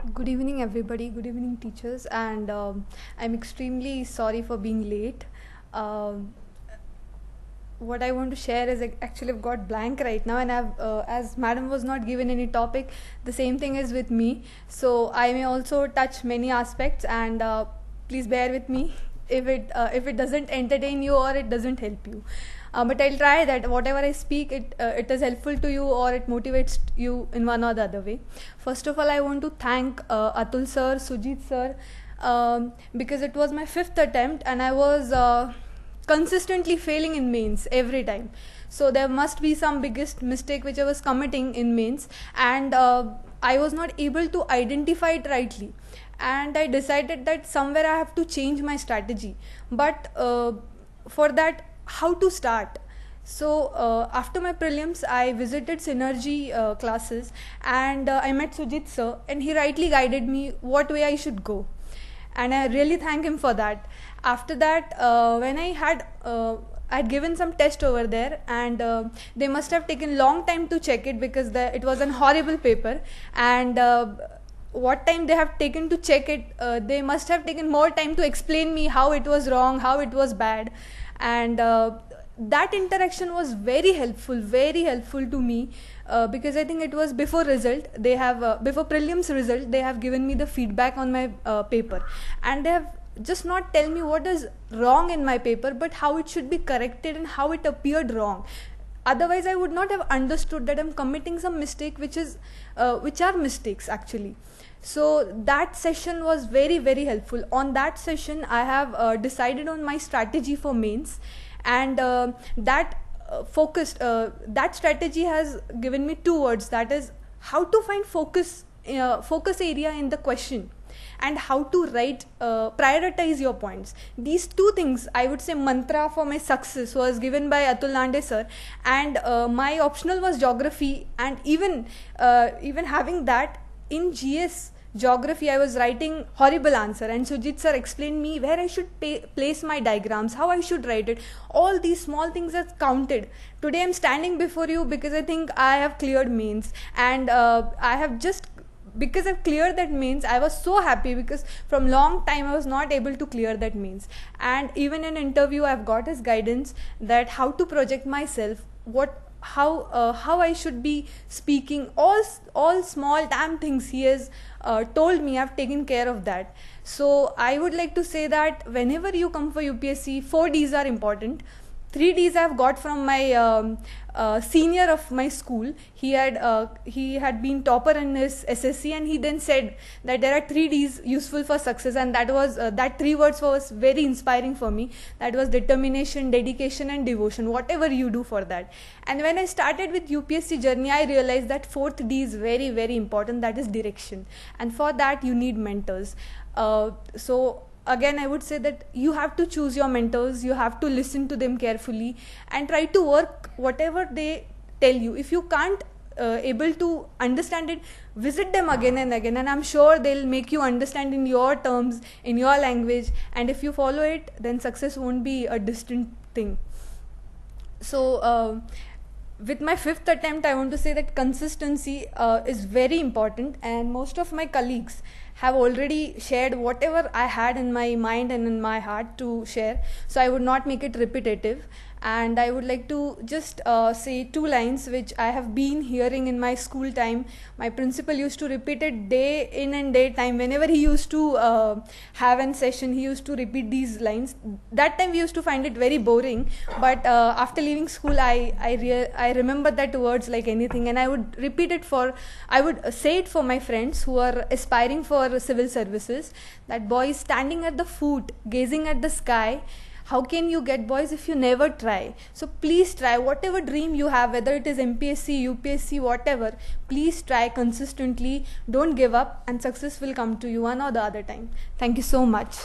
Good evening, everybody. Good evening, teachers. And I'm extremely sorry for being late. Um, what I want to share is actually I've got blank right now, and as Madam was not given any topic, the same thing is with me. So I may also touch many aspects, and please bear with me if it doesn't entertain you or it doesn't help you. But I'll try that whatever I speak, it is helpful to you or it motivates you in one or the other way. First of all, I want to thank Atul sir, Sujit sir, because it was my fifth attempt and I was consistently failing in mains every time. So there must be some biggest mistake which I was committing in mains, and I was not able to identify it rightly. And I decided that somewhere I have to change my strategy. But for that, how to start? So after my prelims, I visited Synergy classes, and I met Sujit sir, and he rightly guided me what way I should go, and I really thank him for that. After that, when I'd given some test over there, and they must have taken long time to check it because it was an horrible paper, and what time they have taken to check it, they must have taken more time to explain me how it was wrong, how it was bad, and that interaction was very helpful to me, because I think it was before result. They have before prelims result, they have given me the feedback on my paper, and they have just not tell me what is wrong in my paper, but how it should be corrected and how it appeared wrong. Otherwise, I would not have understood that I'm committing some mistake, which are mistakes actually. So that session was very helpful. On that session, I have decided on my strategy for mains, and that strategy has given me two words, that is how to find focus area in the question, and how to prioritize your points. These two things, I would say, mantra for my success was given by Atul Lande sir, and my optional was geography, and even having that in GS geography, I was writing horrible answer, and Sujit sir explained me where I should place my diagrams, how I should write it. All these small things are counted. Today I'm standing before you because I think I have cleared mains, and because I've cleared that mains, I was so happy, because from long time I was not able to clear that mains. And even in interview, I've got his guidance that how to project myself, how I should be speaking, all small damn things he has told me. I've taken care of that. So I would like to say that whenever you come for UPSC, 4 Ds are important. 3 Ds I've got from my senior of my school. He had been topper in his SSC, and he then said that there are 3 Ds useful for success, and that 3 words was very inspiring for me. That was determination, dedication, and devotion. Whatever you do for that. And when I started with UPSC journey, I realized that 4th D is very important. That is direction, and for that you need mentors. So again, I would say that you have to choose your mentors, you have to listen to them carefully, and try to work whatever they tell you. If you can't able to understand it, visit them again and again, and I'm sure they'll make you understand in your terms, in your language, and if you follow it, then success won't be a distant thing. So with my 5th attempt, I want to say that consistency is very important, and most of my colleagues have already shared whatever I had in my mind and in my heart to share, so I would not make it repetitive. And I would like to just say 2 lines which I have been hearing in my school time. My principal used to repeat it day in and day time. Whenever he used to have a session, he used to repeat these lines. That time we used to find it very boring, but after leaving school, I remember that words like anything, and I would say it for my friends who are aspiring for civil services, that boys standing at the foot, gazing at the sky. How can you get boys if you never try? So please try whatever dream you have, whether it is MPSC, UPSC, whatever. Please try consistently. Don't give up, and success will come to you one or the other time. Thank you so much.